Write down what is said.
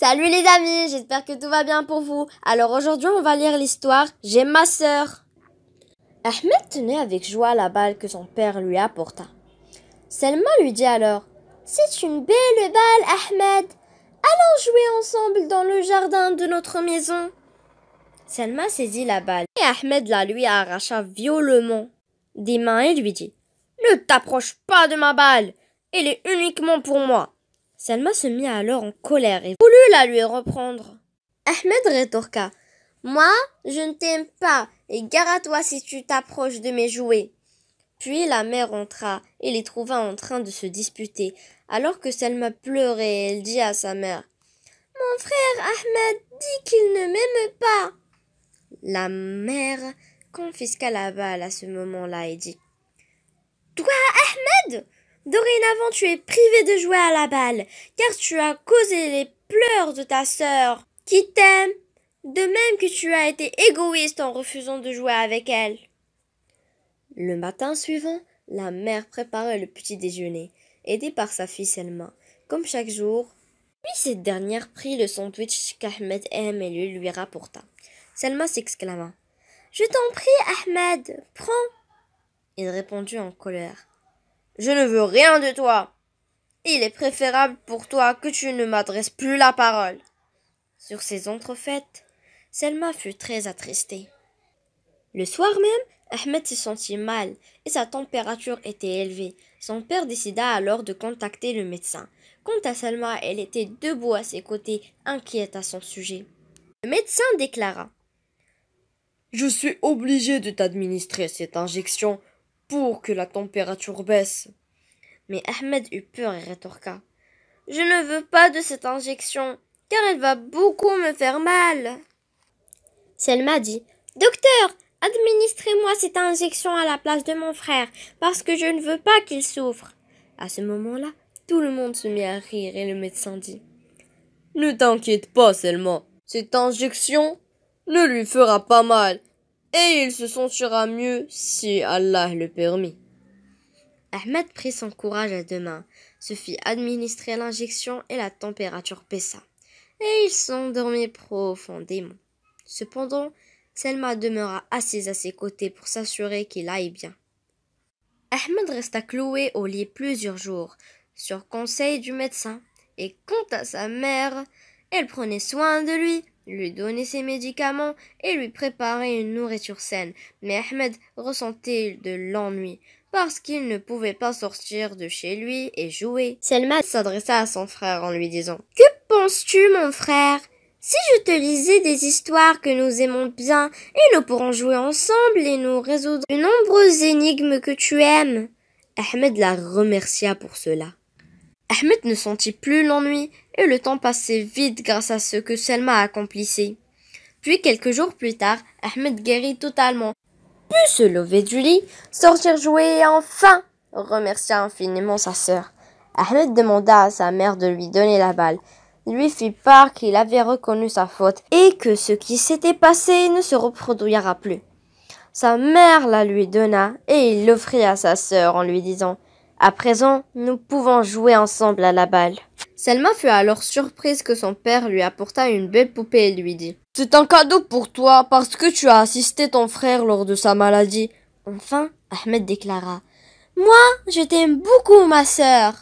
Salut les amis, j'espère que tout va bien pour vous. Alors aujourd'hui on va lire l'histoire « J'aime ma sœur ». Ahmed tenait avec joie la balle que son père lui apporta. Selma lui dit alors « C'est une belle balle, Ahmed. Allons jouer ensemble dans le jardin de notre maison. » Selma saisit la balle et Ahmed la lui arracha violemment des mains et lui dit « Ne t'approche pas de ma balle, elle est uniquement pour moi. » Selma se mit alors en colère et voulut la lui reprendre. Ahmed rétorqua « Moi, je ne t'aime pas et gare à toi si tu t'approches de mes jouets. » Puis la mère entra et les trouva en train de se disputer. Alors que Selma pleurait, elle dit à sa mère « Mon frère Ahmed dit qu'il ne m'aime pas. » La mère confisqua la balle à ce moment-là et dit « Toi, Ahmed, dorénavant tu es privé de jouer à la balle, car tu as causé les pleurs de ta sœur, qui t'aime, de même que tu as été égoïste en refusant de jouer avec elle. » Le matin suivant, la mère préparait le petit déjeuner, aidée par sa fille Selma, comme chaque jour. Puis cette dernière prit le sandwich qu'Ahmed aime et lui rapporta. Selma s'exclama « Je t'en prie, Ahmed, prends !» Il répondit en colère « Je ne veux rien de toi. Il est préférable pour toi que tu ne m'adresses plus la parole. » Sur ces entrefaites, Selma fut très attristée. Le soir même, Ahmed se sentit mal et sa température était élevée. Son père décida alors de contacter le médecin. Quant à Selma, elle était debout à ses côtés, inquiète à son sujet. Le médecin déclara « Je suis obligé de t'administrer cette injection pour que la température baisse. » Mais Ahmed eut peur et rétorqua « Je ne veux pas de cette injection, car elle va beaucoup me faire mal. » Selma dit « Docteur, administrez-moi cette injection à la place de mon frère, parce que je ne veux pas qu'il souffre. » À ce moment-là, tout le monde se mit à rire et le médecin dit « Ne t'inquiète pas, Selma, cette injection ne lui fera pas mal, et il se sentira mieux si Allah le permit. » Ahmed prit son courage à deux mains, se fit administrer l'injection et la température baissa, et il s'endormit profondément. Cependant, Selma demeura assise à ses côtés pour s'assurer qu'il aille bien. Ahmed resta cloué au lit plusieurs jours, sur conseil du médecin, et quant à sa mère, elle prenait soin de lui donnait ses médicaments et lui préparait une nourriture saine. Mais Ahmed ressentait de l'ennui, parce qu'il ne pouvait pas sortir de chez lui et jouer. Selma s'adressa à son frère en lui disant « Que penses-tu, mon frère ? Si je te lisais des histoires que nous aimons bien, et nous pourrons jouer ensemble et nous résoudre de nombreuses énigmes que tu aimes. » Ahmed la remercia pour cela. Ahmed ne sentit plus l'ennui et le temps passait vite grâce à ce que Selma accomplissait. Puis quelques jours plus tard, Ahmed guérit totalement, put se lever du lit, sortir jouer et enfin remercia infiniment sa sœur. Ahmed demanda à sa mère de lui donner la balle, lui fit part qu'il avait reconnu sa faute et que ce qui s'était passé ne se reproduira plus. Sa mère la lui donna et il l'offrit à sa sœur en lui disant « À présent, nous pouvons jouer ensemble à la balle. » Selma fut alors surprise que son père lui apporta une belle poupée et lui dit « C'est un cadeau pour toi parce que tu as assisté ton frère lors de sa maladie. » Enfin, Ahmed déclara « Moi, je t'aime beaucoup, ma sœur. »